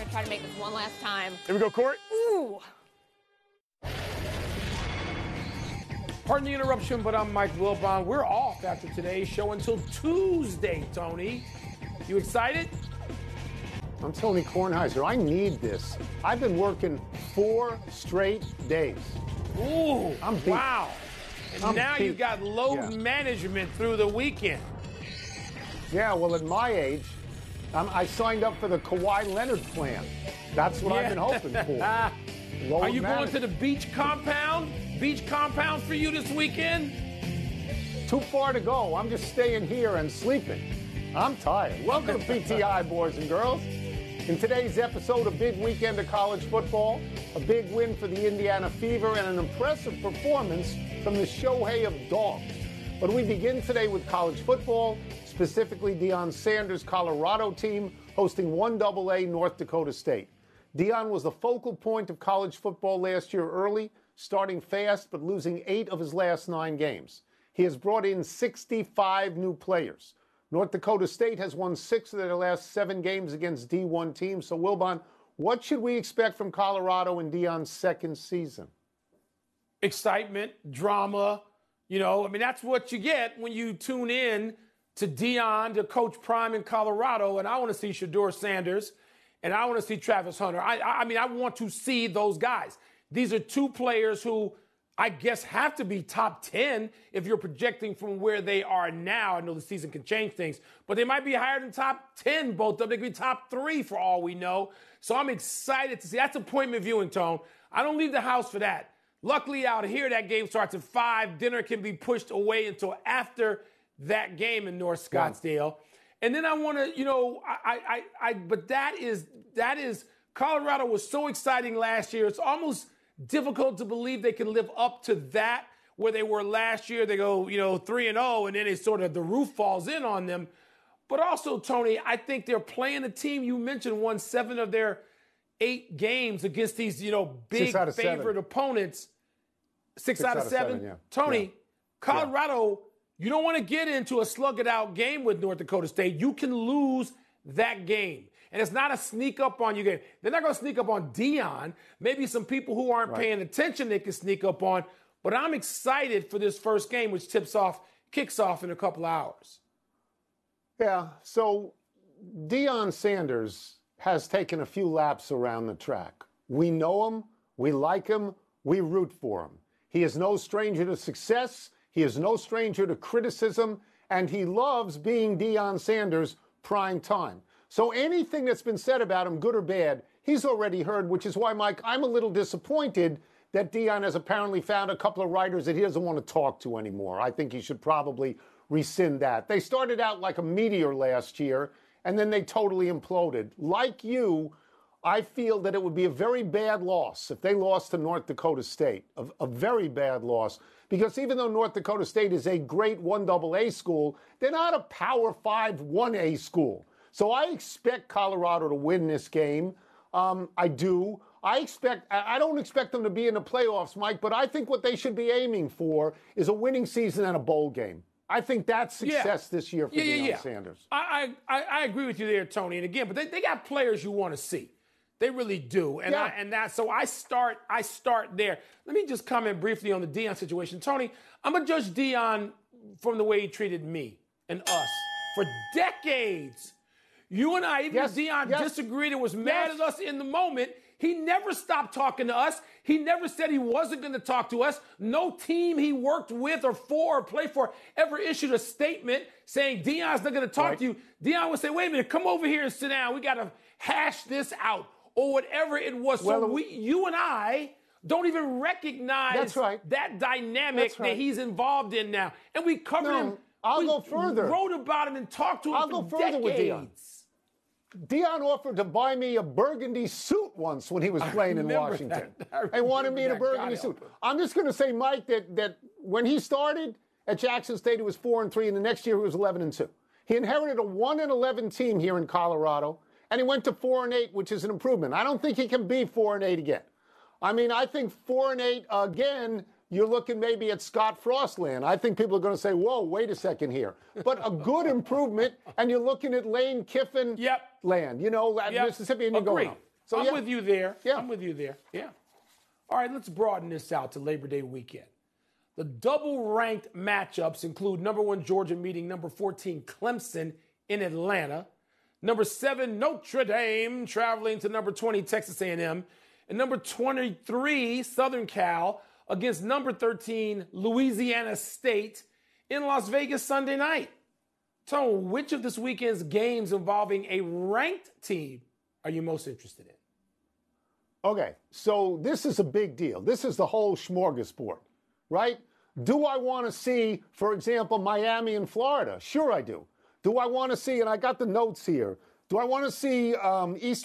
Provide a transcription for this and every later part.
to try to make this one last time. Here we go, Court. Ooh. Pardon the interruption, but I'm Mike Wilbon. We're off after today's show until Tuesday, Tony. You excited? I'm Tony Kornheiser. I need this. I've been working 4 straight days. Ooh, I'm beat. wow. And now beat. you got load management through the weekend. Yeah, well, at my age, I signed up for the Kawhi Leonard plan. That's what I've been hoping for. Load Are you going management. to the beach compound? Beach compound for you this weekend? Too far to go. I'm just staying here and sleeping. I'm tired. Welcome to PTI, boys and girls. In today's episode, a big weekend of college football, a big win for the Indiana Fever, and an impressive performance from the Shohei of dogs. But we begin today with college football, specifically Deion Sanders' Colorado team hosting 1AA North Dakota State. Deion was the focal point of college football last year early, starting fast but losing 8 of his last 9 games. He has brought in 65 new players. North Dakota State has won 6 of their last 7 games against D1 teams. So, Wilbon, what should we expect from Colorado in Deion's second season? Excitement, drama. That's what you get when you tune in to Deion, to Coach Prime in Colorado. And I want to see Shedeur Sanders, and I want to see Travis Hunter. I want to see those guys. These are 2 players who I guess have to be top 10 if you're projecting from where they are now. I know the season can change things, but they might be higher than top 10, both of them. They could be top 3 for all we know. So I'm excited to see. That's appointment viewing, Tone. I don't leave the house for that. Luckily out here, that game starts at 5. Dinner can be pushed away until after that game in North Scottsdale. And then I want to, but that is, Colorado was so exciting last year. It's almost difficult to believe they can live up to that where they were last year. They go, 3-0, and then it's sort of the roof falls in on them. But also, Tony, I think they're playing a team you mentioned won 7 of their 8 games against these, big favorite opponents. 6 out of 7. Yeah. Tony, Colorado, you don't want to get into a slug-it-out game with North Dakota State. You can lose that game. And it's not a sneak up on you game. They're not going to sneak up on Deion. Maybe some people who aren't paying attention they can sneak up on. But I'm excited for this first game, which kicks off in a couple hours. Yeah, so Deion Sanders has taken a few laps around the track. We know him, we like him, we root for him. He is no stranger to success, he is no stranger to criticism, and he loves being Deion Sanders prime time. So anything that's been said about him, good or bad, he's already heard, which is why, Mike, I'm a little disappointed that Deion has apparently found a couple of writers that he doesn't want to talk to anymore. I think he should probably rescind that. They started out like a meteor last year, and then they totally imploded. Like you, I feel that it would be a very bad loss if they lost to North Dakota State, a very bad loss. Because even though North Dakota State is a great 1AA school, they're not a Power 5 1A school. So I expect Colorado to win this game. I do. I don't expect them to be in the playoffs, Mike, but I think what they should be aiming for is a winning season and a bowl game. I think that's success this year for Deion Sanders. I agree with you there, Tony. And again, but they got players you want to see. They really do. So I start there. Let me just comment briefly on the Deion situation. Tony, I'm going to judge Deion from the way he treated me and us for decades. You and I, even if Deion disagreed and was mad at us in the moment, he never stopped talking to us. He never said he wasn't going to talk to us. No team he worked with or for or played for ever issued a statement saying Deion's not going to talk to you. Deion would say, wait a minute, come over here and sit down. We got to hash this out or whatever it was. So you and I don't even recognize that dynamic that he's involved in now. And we covered him. I'll go further. Wrote about him and talked to him for decades. I'll go further with Deion. Deion offered to buy me a burgundy suit once when he was playing in Washington. He wanted me in a burgundy suit. I'm just going to say, Mike, that when he started at Jackson State, he was 4-3, and the next year he was 11-2. He inherited a 1-11 team here in Colorado, and he went to 4-8, which is an improvement. I don't think he can be 4-8 again. I mean, I think 4-8 again, you're looking maybe at Scott Frost land. I think people are going to say, whoa, wait a second here. But a good improvement, and you're looking at Lane Kiffin land, Mississippi, and you go, So I'm with you there. Yeah. I'm with you there. Yeah. All right, let's broaden this out to Labor Day weekend. The double-ranked matchups include number 1 Georgia meeting number 14 Clemson in Atlanta, number 7 Notre Dame traveling to number 20 Texas A&M, and number 23 Southern Cal against number 13 Louisiana State in Las Vegas Sunday night. Tone, which of this weekend's games involving a ranked team are you most interested in? Okay, so this is a big deal. This is the whole smorgasbord, right? Do I want to see, for example, Miami and Florida? Sure I do. Do I want to see, and I got the notes here, do I want to see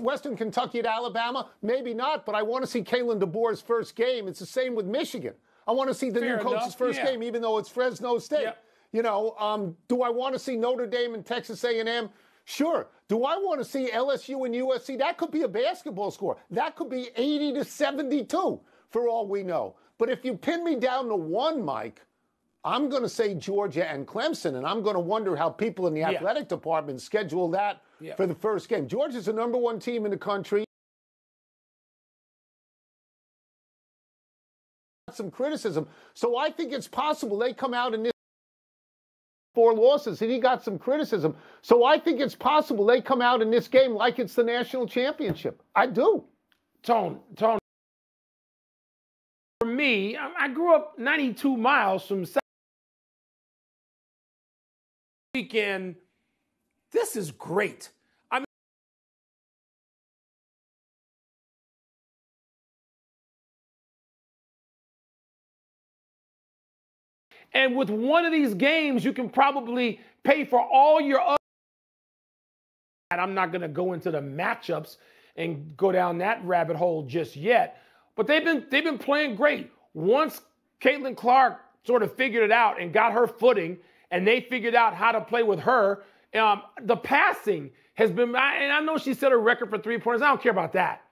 Western Kentucky at Alabama? Maybe not, but I want to see Kalen DeBoer's first game. It's the same with Michigan. I want to see the new coach's first game, even though it's Fresno State. Yeah. You know, do I want to see Notre Dame and Texas A&M? Sure. Do I want to see LSU and USC? That could be a basketball score. That could be 80-72 for all we know. But if you pin me down to one, Mike, I'm going to say Georgia and Clemson, and I'm going to wonder how people in the athletic department schedule that for the first game. Georgia's the number 1 team in the country. Some criticism. So I think it's possible they come out in this 4 losses, and he got some criticism. So I think it's possible they come out in this game like it's the national championship. I do. Tone. For me, I grew up 92 miles from South weekend. This is great. I mean, and with one of these games, you can probably pay for all your other. And I'm not going to go into the matchups and go down that rabbit hole just yet. But they've been playing great. Once Caitlin Clark sort of figured it out and got her footing, and they figured out how to play with her, the passing has been, and I know she set a record for 3-pointers. I don't care about that.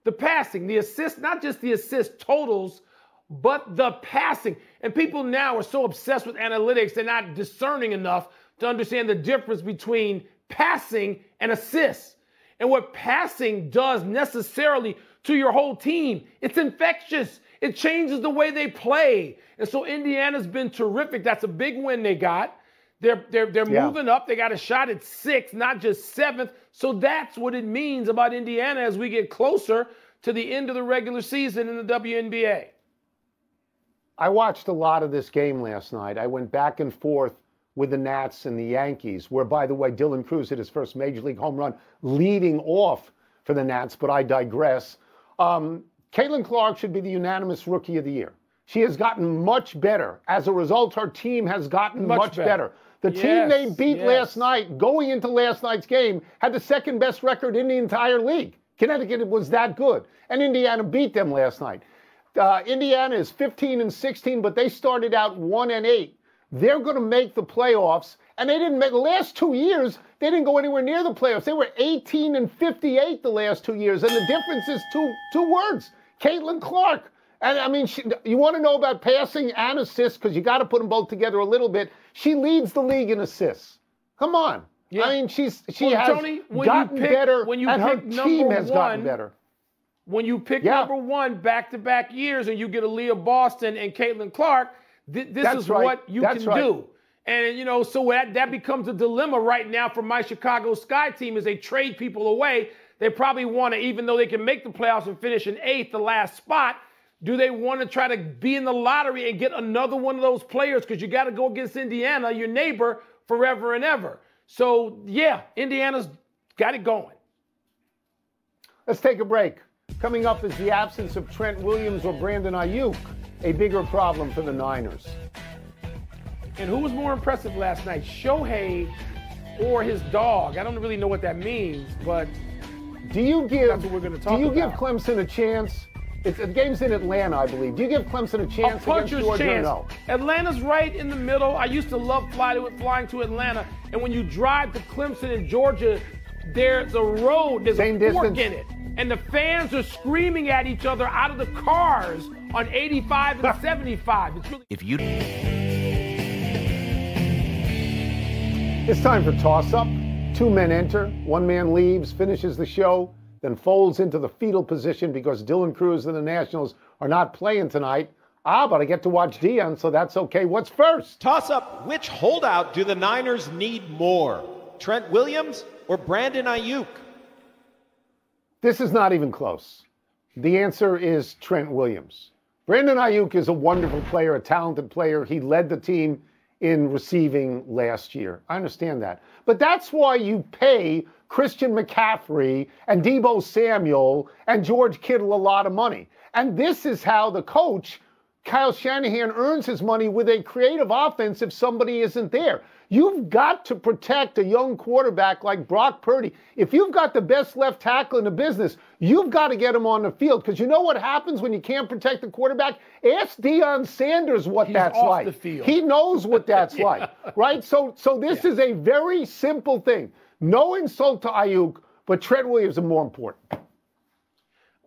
The passing, the assists, not just the assist totals, but the passing. And people now are so obsessed with analytics, they're not discerning enough to understand the difference between passing and assists. And what passing does necessarily to your whole team, it's infectious. It changes the way they play. And so Indiana's been terrific. That's a big win they got. They're moving up. They got a shot at 6th, not just 7th. So that's what it means about Indiana as we get closer to the end of the regular season in the WNBA. I watched a lot of this game last night. I went back and forth with the Nats and the Yankees, where, by the way, Dylan Cruz hit his first Major League home run leading off for the Nats, but I digress. Caitlin Clark should be the unanimous Rookie of the Year. She has gotten much better. As a result, her team has gotten much better. The team they beat last night, going into last night's game, had the 2nd best record in the entire league. Connecticut was that good. And Indiana beat them last night. Indiana is 15-16, but they started out 1-8. They're going to make the playoffs. And they didn't make the last 2 years. They didn't go anywhere near the playoffs. They were 18-58 the last 2 years. And the difference is two words: Caitlin Clark. And I mean, you want to know about passing and assists, because you got to put them both together a little bit. She leads the league in assists. Come on. Yeah. I mean, she has Tony, gotten better, and her team has gotten better. When you pick number 1 back-to-back years and you get Aaliyah Boston and Caitlin Clark, this is what you can do. And, you know, so that becomes a dilemma right now for my Chicago Sky team as they trade people away. They probably want to, even though they can make the playoffs and finish in 8th, the last spot, do they want to try to be in the lottery and get another one of those players? Because you got to go against Indiana, your neighbor, forever and ever. So, yeah, Indiana's got it going. Let's take a break. Coming up is the absence of Trent Williams or Brandon Ayuk, a bigger problem for the Niners. And who was more impressive last night, Shohei or his dog? I don't really know what that means, but that's what we're going to talk about. Do you give Clemson a chance? The game's in Atlanta, I believe. Do you give Clemson a chance against Georgia or no? Atlanta's right in the middle. I used to love flying to Atlanta. And when you drive to Clemson in Georgia, there's a road, there's a fork in it. And the fans are screaming at each other out of the cars on 85 and 75. It's really... It's time for toss-up. 2 men enter, 1 man leaves, finishes the show. then folds into the fetal position because Dylan Cruz and the Nationals are not playing tonight. But I get to watch Deion, so that's okay. What's first? Toss up, which holdout do the Niners need more? Trent Williams or Brandon Ayuk? This is not even close. The answer is Trent Williams. Brandon Ayuk is a wonderful player, a talented player. He led the team in receiving last year. I understand that. But that's why you pay Christian McCaffrey and Deebo Samuel and George Kittle a lot of money. And this is how the coach, Kyle Shanahan, earns his money with a creative offense if somebody isn't there. You've got to protect a young quarterback like Brock Purdy. If you've got the best left tackle in the business, you've got to get him on the field. Because you know what happens when you can't protect the quarterback? Ask Deion Sanders what that's like. The field. He knows what that's yeah. like, right? So this is a very simple thing. No insult to Ayuk, but Trent Williams is more important.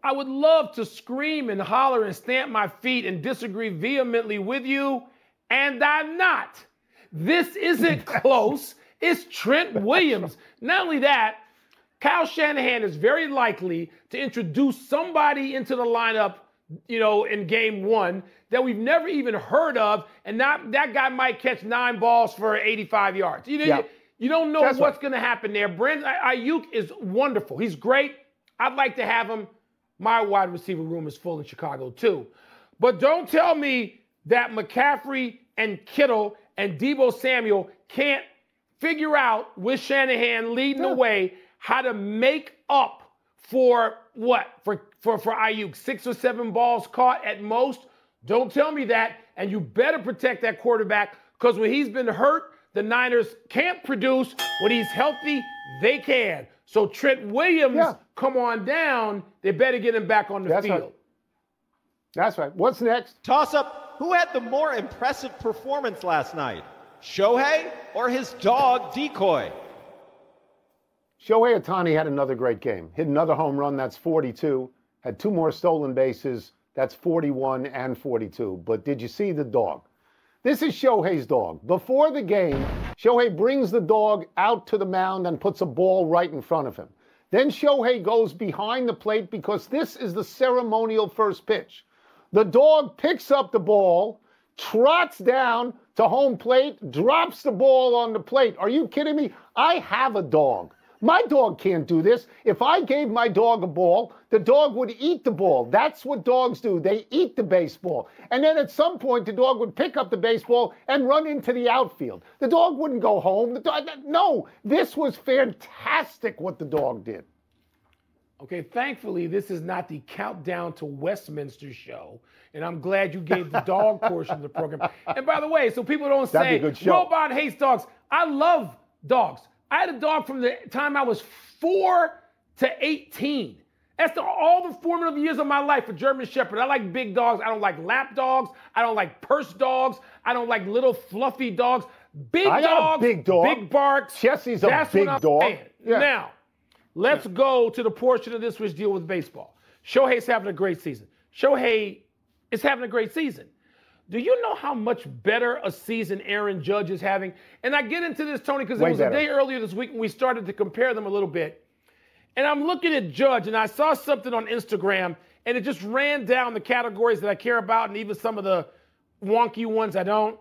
I would love to scream and holler and stamp my feet and disagree vehemently with you, and I'm not. This isn't close. It's Trent Williams. Not only that, Kyle Shanahan is very likely to introduce somebody into the lineup, in game one that we've never even heard of, and that guy might catch 9 balls for 85 yards. You don't know what's going to happen there. Brandon Ayuk is wonderful. He's great. I'd like to have him. My wide receiver room is full in Chicago, too. But don't tell me that McCaffrey and Kittle and Deebo Samuel can't figure out, with Shanahan leading the way, how to make up for what? For Ayuk, 6 or 7 balls caught at most? Don't tell me that. And you better protect that quarterback, because when he's been hurt, the Niners can't produce. When he's healthy, they can. So Trent Williams, come on down. They better get him back on the field. Right. That's right. What's next? Toss up, who had the more impressive performance last night? Shohei or his dog Decoy? Shohei Ohtani had another great game. Hit another home run, that's 42. Had 2 more stolen bases, that's 41 and 42. But did you see the dog? This is Shohei's dog. Before the game, Shohei brings the dog out to the mound and puts a ball right in front of him. Then Shohei goes behind the plate because this is the ceremonial first pitch. The dog picks up the ball, trots down to home plate, drops the ball on the plate. Are you kidding me? I have a dog. My dog can't do this. If I gave my dog a ball, the dog would eat the ball. That's what dogs do. They eat the baseball. And then at some point, the dog would pick up the baseball and run into the outfield. The dog wouldn't go home. No, this was fantastic what the dog did. Okay, thankfully, this is not the Countdown to Westminster show, and I'm glad you gave the dog portion of the program. And by the way, so people don't say, Robot hates dogs. I love dogs. I had a dog from the time I was 4 to 18. That's all the formative years of my life, a German Shepherd. I like big dogs. I don't like lap dogs. I don't like purse dogs. I don't like little fluffy dogs. Big dogs, big dog. Big barks. Jesse's a big dog. Yeah. Now, let's go to the portion of this which deal with baseball. Shohei's having a great season. Shohei is having a great season. Do you know how much better a season Aaron Judge is having? And I get into this, Tony, because it was a day earlier this week when we started to compare them a little bit. And I'm looking at Judge, and I saw something on Instagram, and it just ran down the categories that I care about and even some of the wonky ones I don't.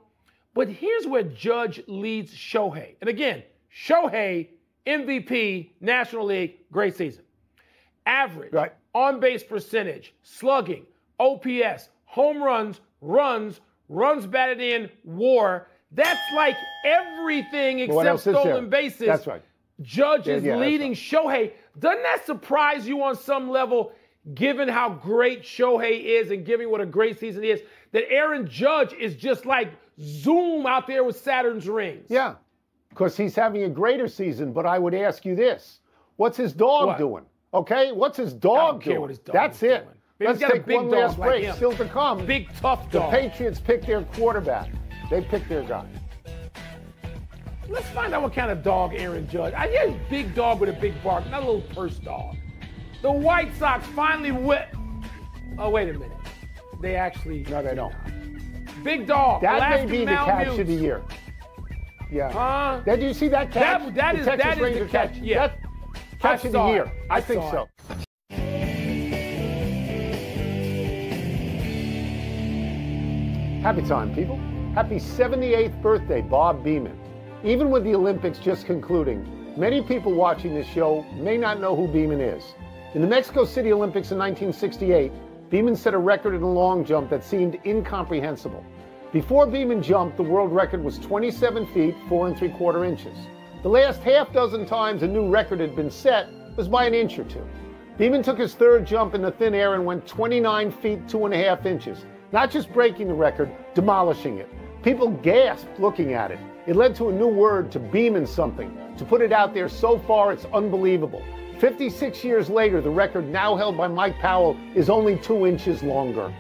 But here's where Judge leads Shohei. And again, Shohei, MVP, National League, great season. Average, on-base percentage, slugging, OPS, home runs, runs batted in, WAR. That's like everything except stolen bases. That's right. Judge is leading Shohei. Doesn't that surprise you on some level, given how great Shohei is and given what a great season is, that Aaron Judge is just like zoom out there with Saturn's rings? Yeah, because he's having a greater season. But I would ask you this. What's his dog doing? Okay, what's his dog doing? What his dog That's it. Doing. Let's take one last break. Like Still to come. Big, tough dog. The Patriots pick their quarterback. They pick their guy. Let's find out what kind of dog Aaron Judge. I hear big dog with a big bark, not a little purse dog. The White Sox finally Oh, wait a minute. They actually... No, they don't. Big dog. That may be the catch of the year. Yeah. Did you see that catch? That is the catch. Yeah. Catch of the year. I think so. Happy time, people. Happy 78th birthday, Bob Beamon. Even with the Olympics just concluding, many people watching this show may not know who Beamon is. In the Mexico City Olympics in 1968, Beamon set a record in the long jump that seemed incomprehensible. Before Beamon jumped, the world record was 27 feet, 4 3/4 inches. The last half dozen times a new record had been set was by an inch or two. Beamon took his third jump in the thin air and went 29 feet, 2 1/2 inches. Not just breaking the record, demolishing it. People gasped looking at it. It led to a new word, to Beamon something. To put it out there so far, it's unbelievable. 56 years later, the record now held by Mike Powell is only 2 inches longer.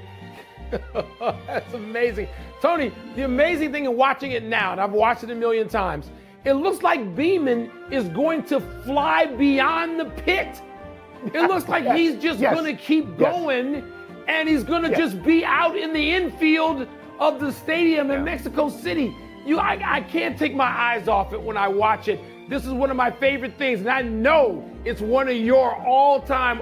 That's amazing. Tony, the amazing thing in watching it now, and I've watched it a million times, it looks like Beamon is going to fly beyond the pit. It looks like he's just going to keep going, and he's going to just be out in the infield of the stadium in Mexico City. I can't take my eyes off it when I watch it. This is one of my favorite things, and I know it's one of your all-time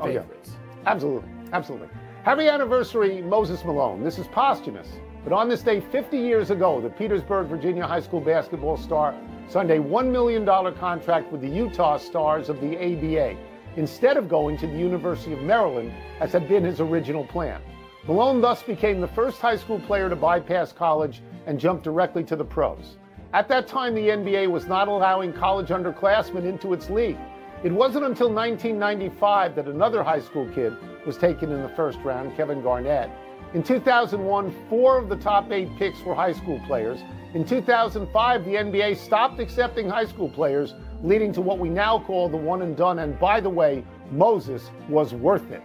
favorites. Absolutely, absolutely. Happy anniversary, Moses Malone. This is posthumous. But on this day 50 years ago, the Petersburg, Virginia high school basketball star signed a $1 million contract with the Utah Stars of the ABA, instead of going to the University of Maryland, as had been his original plan. Malone thus became the first high school player to bypass college and jump directly to the pros. At that time, the NBA was not allowing college underclassmen into its league. It wasn't until 1995 that another high school kid was taken in the first round, Kevin Garnett. In 2001, 4 of the top 8 picks were high school players. In 2005, the NBA stopped accepting high school players, leading to what we now call the one and done. And by the way, Moses was worth it.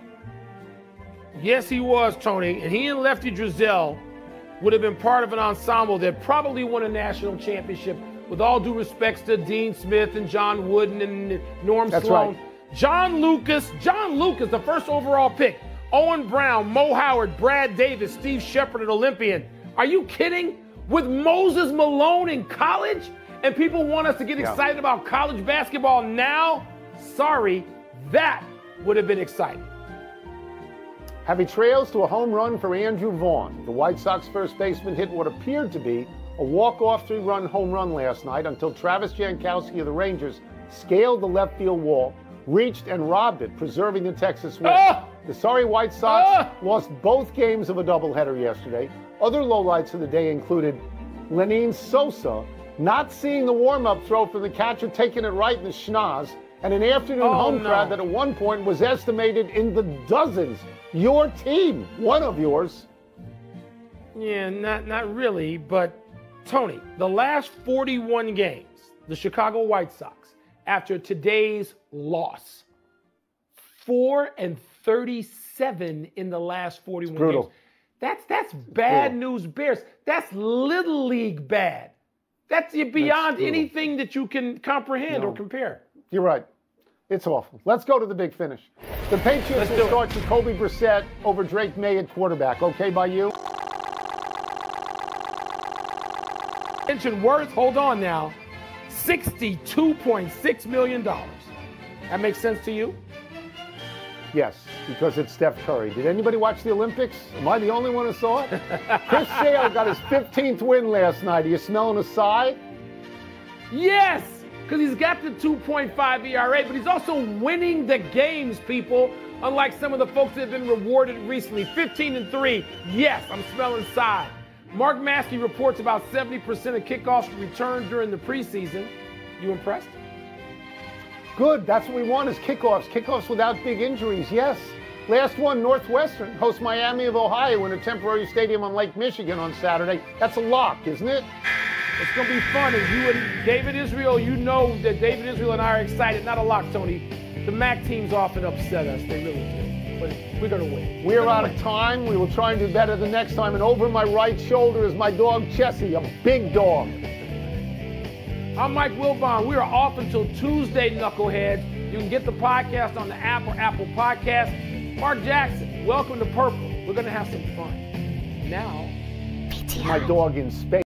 Yes, he was, Tony. And he and Lefty Driesell would have been part of an ensemble that probably won a national championship, with all due respects to Dean Smith and John Wooden and Norm Sloan. Right. John Lucas, the first overall pick. Owen Brown, Mo Howard, Brad Davis, Steve Shepard, an Olympian. Are you kidding? With Moses Malone in college? And people want us to get excited about college basketball now? Sorry, that would have been exciting. Happy trails to a home run for Andrew Vaughn. The White Sox first baseman hit what appeared to be a walk-off 3-run home run last night until Travis Jankowski of the Rangers scaled the left field wall, reached and robbed it, preserving the Texas win. The sorry White Sox lost both games of a doubleheader yesterday. Other lowlights of the day included Lenyn Sosa not seeing the warm-up throw from the catcher, taking it right in the schnoz, and an afternoon home crowd that at one point was estimated in the dozens. Your team, one of yours. Yeah, not really, but Tony, the last 41 games, the Chicago White Sox, after today's loss, 4-37 in the last 41 games. That's bad news Bears. That's Little League bad. That's beyond anything that you can comprehend or compare. You're right. It's awful. Let's go to the big finish. The Patriots will start Jacoby Brissett over Drake May at quarterback. Okay by you? Mention worth, hold on now, $62.6 million. That makes sense to you? Yes, because it's Steph Curry. Did anybody watch the Olympics? Am I the only one who saw it? Chris Sale got his 15th win last night. Are you smelling a sigh? Yes, because he's got the 2.5 ERA, but he's also winning the games, people, unlike some of the folks that have been rewarded recently. 15-3, yes, I'm smelling sigh. Mark Maskey reports about 70% of kickoffs returned during the preseason. You impressed? Good. That's what we want is kickoffs. Kickoffs without big injuries, yes. Last one, Northwestern hosts Miami of Ohio in a temporary stadium on Lake Michigan on Saturday. That's a lock, isn't it? It's going to be fun. As you and David Israel, you know that David Israel and I are excited. Not a lock, Tony. The MAC teams often upset us. They really do. But we're going to win. We're out of time. We will try and do better the next time. And over my right shoulder is my dog, Chessie, a big dog. I'm Mike Wilbon. We are off until Tuesday, knuckleheads. You can get the podcast on the app or Apple Podcast. Mark Jackson, welcome to Purple. We're going to have some fun. Now, my dog in space.